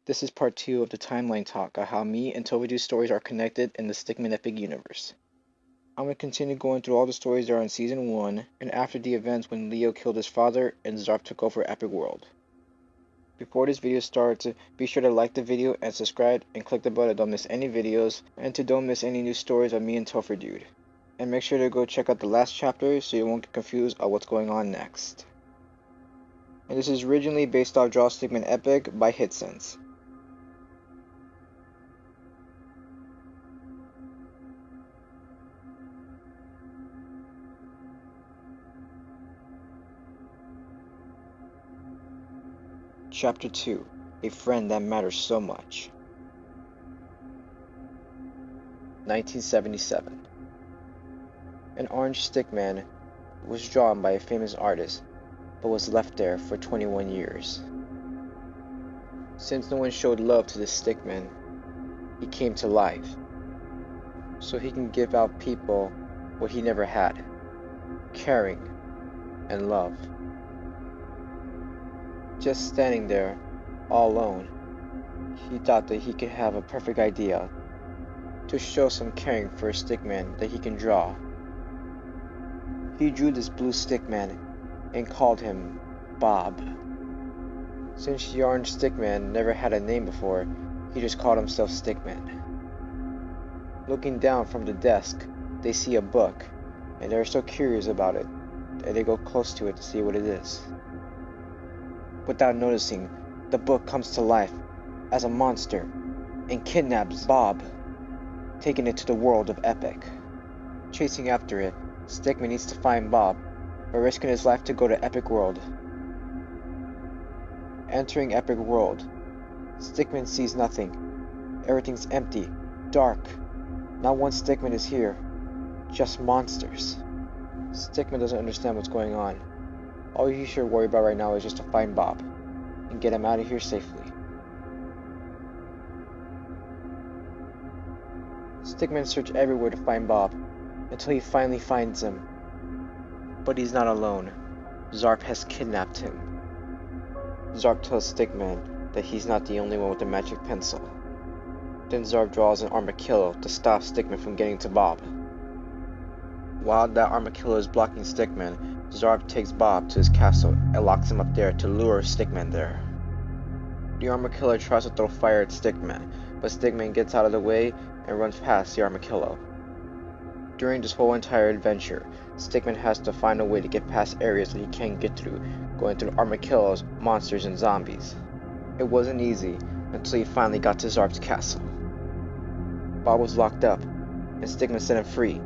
This is part 2 of the timeline talk on how me and Tovidu's stories are connected in the Stickman Epic universe. I'm going to continue going through all the stories that are in Season 1 and after the events when Leo killed his father and Zarp took over Epic World. Before this video starts, be sure to like the video and subscribe and click the bell to don't miss any videos and to don't miss any new stories of me and Topher. And make sure to go check out the last chapter so you won't get confused on what's going on next. And this is originally based off Draw Stickman Epic by HitSense. Chapter 2, A Friend That Matters So Much. 1977. An orange stickman was drawn by a famous artist, but was left there for 21 years. Since no one showed love to this stickman, he came to life, so he can give out people what he never had, caring and love. Just standing there, all alone, he thought that he could have a perfect idea to show some caring for a stickman that he can draw. He drew this blue stickman and called him Bob. Since the orange stickman never had a name before, he just called himself Stickman. Looking down from the desk, they see a book, and they're so curious about it that they go close to it to see what it is. Without noticing, the book comes to life as a monster and kidnaps Bob, taking it to the world of Epic. Chasing after it, Stickman needs to find Bob, but risking his life to go to Epic World. Entering Epic World, Stickman sees nothing. Everything's empty, dark. Not one Stickman is here, just monsters. Stickman doesn't understand what's going on. All he should worry about right now is just to find Bob and get him out of here safely. Stickman searches everywhere to find Bob until he finally finds him. But he's not alone. Zarp has kidnapped him. Zarp tells Stickman that he's not the only one with a magic pencil. Then Zarp draws an armadillo to stop Stickman from getting to Bob. While that armadillo is blocking Stickman, Zarp takes Bob to his castle and locks him up there to lure Stickman there. The armadillo tries to throw fire at Stickman, but Stickman gets out of the way and runs past the armadillo. During this whole entire adventure, Stickman has to find a way to get past areas that he can't get through, going through armadillos, monsters, and zombies. It wasn't easy until he finally got to Zarp's castle. Bob was locked up, and Stickman set him free,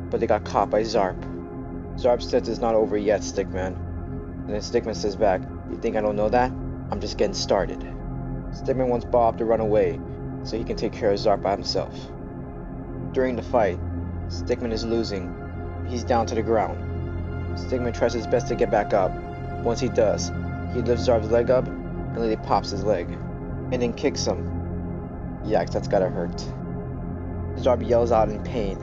but they got caught by Zarp. Zarp says it's not over yet, Stickman. And then Stickman says back, "You think I don't know that? I'm just getting started." Stickman wants Bob to run away so he can take care of Zarp by himself. During the fight, Stickman is losing. He's down to the ground. Stickman tries his best to get back up. Once he does, he lifts Zarp's leg up and Lily pops his leg, and then kicks him. Yikes, that's gotta hurt. Zarp yells out in pain.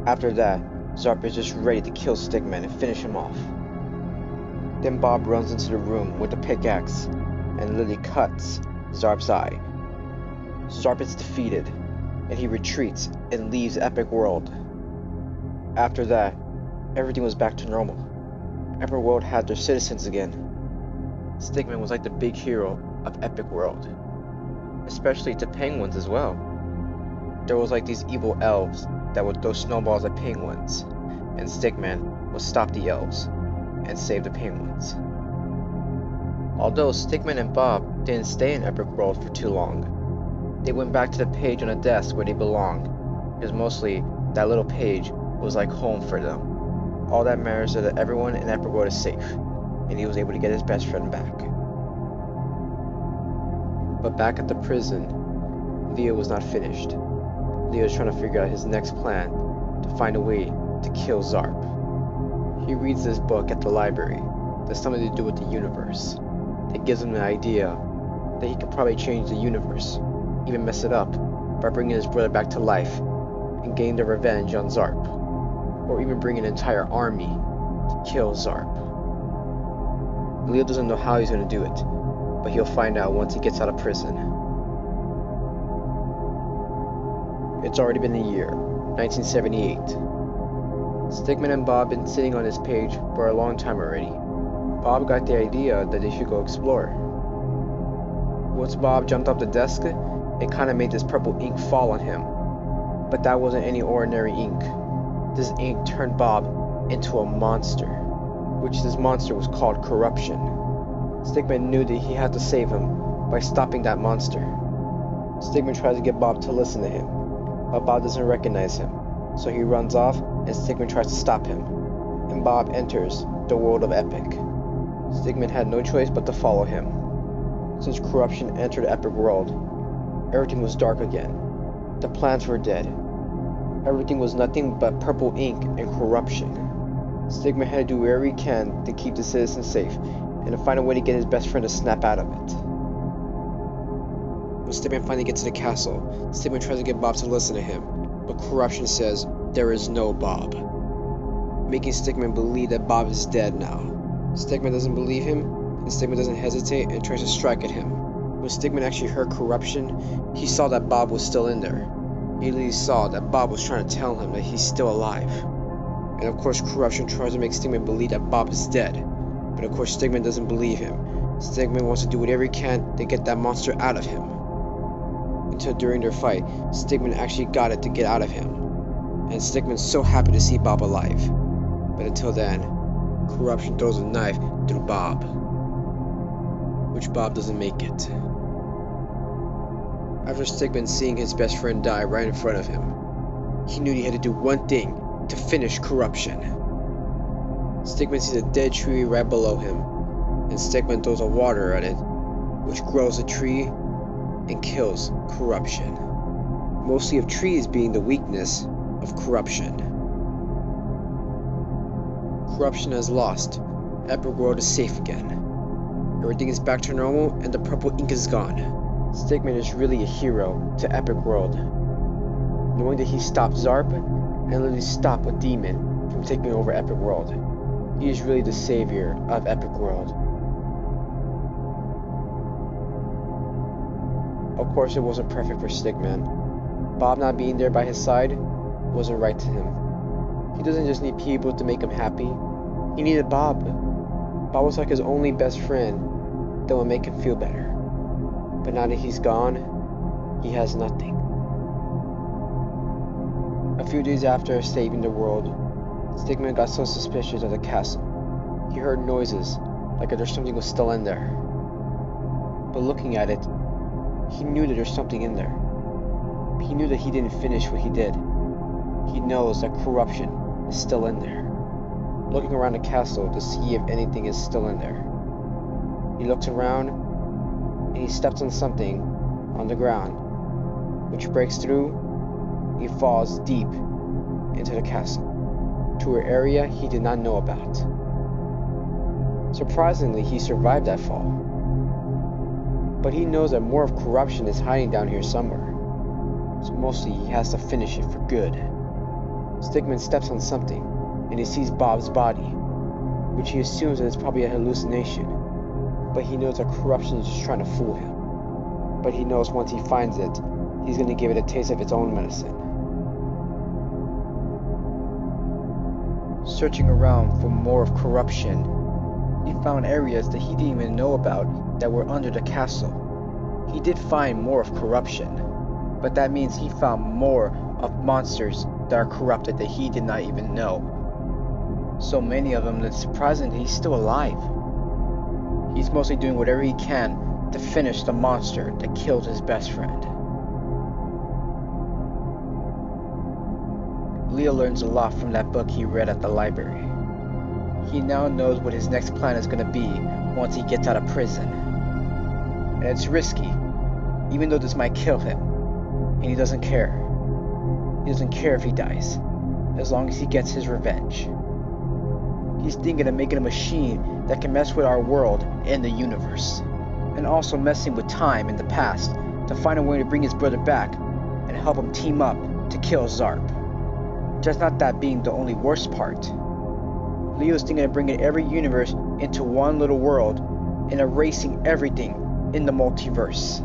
After that, Zarp is just ready to kill Stickman and finish him off. Then Bob runs into the room with a pickaxe, and Lily cuts Zarp's eye. Zarp is defeated, and he retreats and leaves Epic World. After that, everything was back to normal. Epic World had their citizens again. Stickman was like the big hero of Epic World, especially to penguins as well. There was like these evil elves that would throw snowballs at penguins, and Stickman would stop the elves and save the penguins. Although Stickman and Bob didn't stay in Epic World for too long, they went back to the page on the desk where they belonged, because mostly that little page was like home for them. All that matters is that everyone in Epic World is safe, and he was able to get his best friend back. But back at the prison, Leo was not finished. Leo is trying to figure out his next plan to find a way to kill Zarp. He reads this book at the library that's something to do with the universe. That gives him an idea that he could probably change the universe, even mess it up, by bringing his brother back to life and getting their revenge on Zarp, or even bring an entire army to kill Zarp. Leo doesn't know how he's going to do it, but he'll find out once he gets out of prison. It's already been a year, 1978. Stickman and Bob been sitting on this page for a long time already. Bob got the idea that they should go explore. Once Bob jumped off the desk, it kinda made this purple ink fall on him. But that wasn't any ordinary ink. This ink turned Bob into a monster, which this monster was called corruption. Stickman knew that he had to save him by stopping that monster. Stickman tries to get Bob to listen to him, but Bob doesn't recognize him, so he runs off and Stickman tries to stop him, and Bob enters the world of Epic. Stickman had no choice but to follow him. Since corruption entered Epic World, everything was dark again. The plants were dead. Everything was nothing but purple ink and corruption. Stickman had to do whatever he can to keep the citizens safe and to find a way to get his best friend to snap out of it. When Stickman finally gets to the castle, Stickman tries to get Bob to listen to him, but corruption says there is no Bob, making Stickman believe that Bob is dead now. Stickman doesn't believe him, and Stickman doesn't hesitate and tries to strike at him. When Stickman actually heard corruption, he saw that Bob was still in there. He literally saw that Bob was trying to tell him that he's still alive. And of course corruption tries to make Stickman believe that Bob is dead, but of course Stickman doesn't believe him. Stickman wants to do whatever he can to get that monster out of him. Until during their fight, Stickman actually got it to get out of him, and Stickman's so happy to see Bob alive. But until then, corruption throws a knife through Bob, which Bob doesn't make it. After Stickman seeing his best friend die right in front of him, he knew he had to do one thing to finish corruption. Stickman sees a dead tree right below him, and Stickman throws a water at it, which grows the tree and kills corruption. Mostly of trees being the weakness of corruption. Corruption has lost. Epic World is safe again. Everything is back to normal and the purple ink is gone. Stickman is really a hero to Epic World. Knowing that he stopped Zarp and literally stopped a demon from taking over Epic World. He is really the savior of Epic World. Of course it wasn't perfect for Stickman. Bob not being there by his side wasn't right to him. He doesn't just need people to make him happy. He needed Bob. Bob was like his only best friend that would make him feel better. But now that he's gone, he has nothing. A few days after saving the world, Stickman got so suspicious of the castle. He heard noises, like if there's something was still in there. But looking at it, he knew that there's something in there. He knew that he didn't finish what he did. He knows that corruption is still in there. Looking around the castle to see if anything is still in there. He looks around and he steps on something on the ground, which breaks through. He falls deep into the castle, to an area he did not know about. Surprisingly, he survived that fall. But he knows that more of corruption is hiding down here somewhere. So mostly he has to finish it for good. Stickman steps on something and he sees Bob's body, which he assumes that it's probably a hallucination. But he knows that corruption is just trying to fool him. But he knows once he finds it, he's going to give it a taste of its own medicine. Searching around for more of corruption, he found areas that he didn't even know about that were under the castle. He did find more of corruption, but that means he found more of monsters that are corrupted that he did not even know. So many of them that it's surprising that he's still alive. He's mostly doing whatever he can to finish the monster that killed his best friend. Leo learns a lot from that book he read at the library. He now knows what his next plan is going to be once he gets out of prison. And it's risky, even though this might kill him. And he doesn't care. He doesn't care if he dies, as long as he gets his revenge. He's thinking of making a machine that can mess with our world and the universe, and also messing with time in the past to find a way to bring his brother back and help him team up to kill Zarp. Just not that being the only worst part. Leo's thinking of bringing every universe into one little world and erasing everything in the multiverse,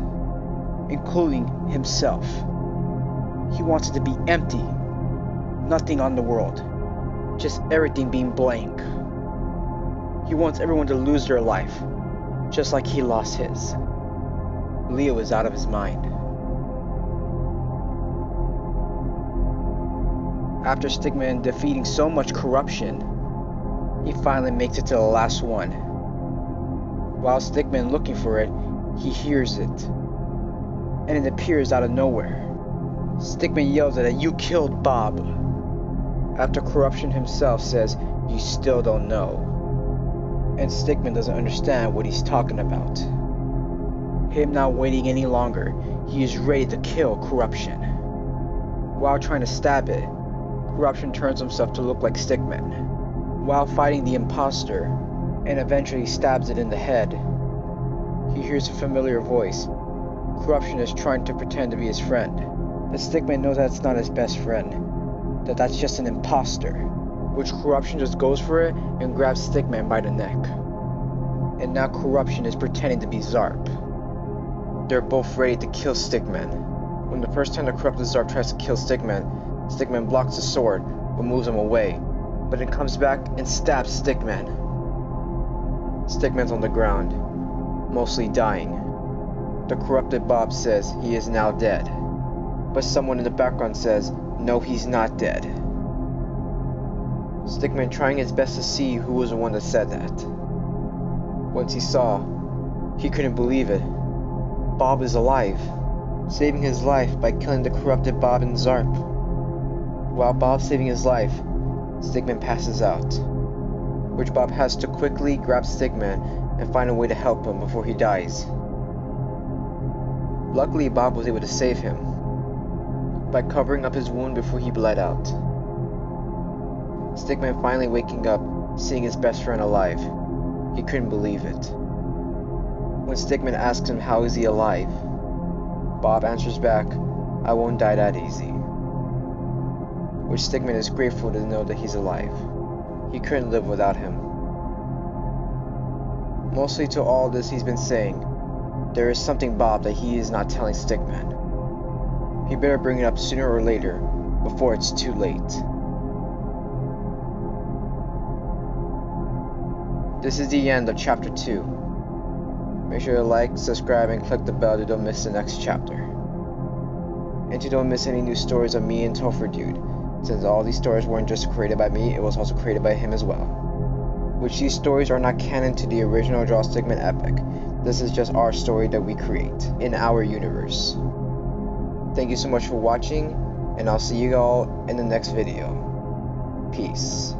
including himself. He wants it to be empty. Nothing on the world. Just everything being blank. He wants everyone to lose their life, just like he lost his. Leo is out of his mind. After Stickman defeating so much corruption, he finally makes it to the last one. While Stickman looking for it, he hears it, and it appears out of nowhere. Stickman yells at it, "You killed Bob!" After corruption himself says, "You still don't know." And Stickman doesn't understand what he's talking about. Him not waiting any longer, he is ready to kill corruption. While trying to stab it, corruption turns himself to look like Stickman. While fighting the imposter, and eventually stabs it in the head, he hears a familiar voice. Corruption is trying to pretend to be his friend, but Stickman knows that's not his best friend, that's just an imposter, which Corruption just goes for it and grabs Stickman by the neck. And now Corruption is pretending to be Zarp. They're both ready to kill Stickman. When the first time the corrupted Zarp tries to kill Stickman, Stickman blocks the sword, but moves him away, but it comes back and stabs Stickman. Stickman's on the ground, mostly dying. The corrupted Bob says he is now dead, but someone in the background says, no, he's not dead. Stickman trying his best to see who was the one that said that. Once he saw, he couldn't believe it. Bob is alive, saving his life by killing the corrupted Bob and Zarp. While Bob's saving his life, Stickman passes out, which Bob has to quickly grab Stickman and find a way to help him before he dies. Luckily, Bob was able to save him by covering up his wound before he bled out. Stickman finally waking up, seeing his best friend alive. He couldn't believe it. When Stickman asks him how is he alive, Bob answers back, "I won't die that easy." Which Stickman is grateful to know that he's alive. He couldn't live without him. Mostly to all this he's been saying, there is something Bob that he is not telling Stickman. He better bring it up sooner or later, before it's too late. This is the end of chapter 2. Make sure to like, subscribe, and click the bell to don't miss the next chapter. And to don't miss any new stories of me and Topher Dude, since all these stories weren't just created by me, it was also created by him as well. Which these stories are not canon to the original Draw Stickman epic. This is just our story that we create, in our universe. Thank you so much for watching, and I'll see you all in the next video. Peace.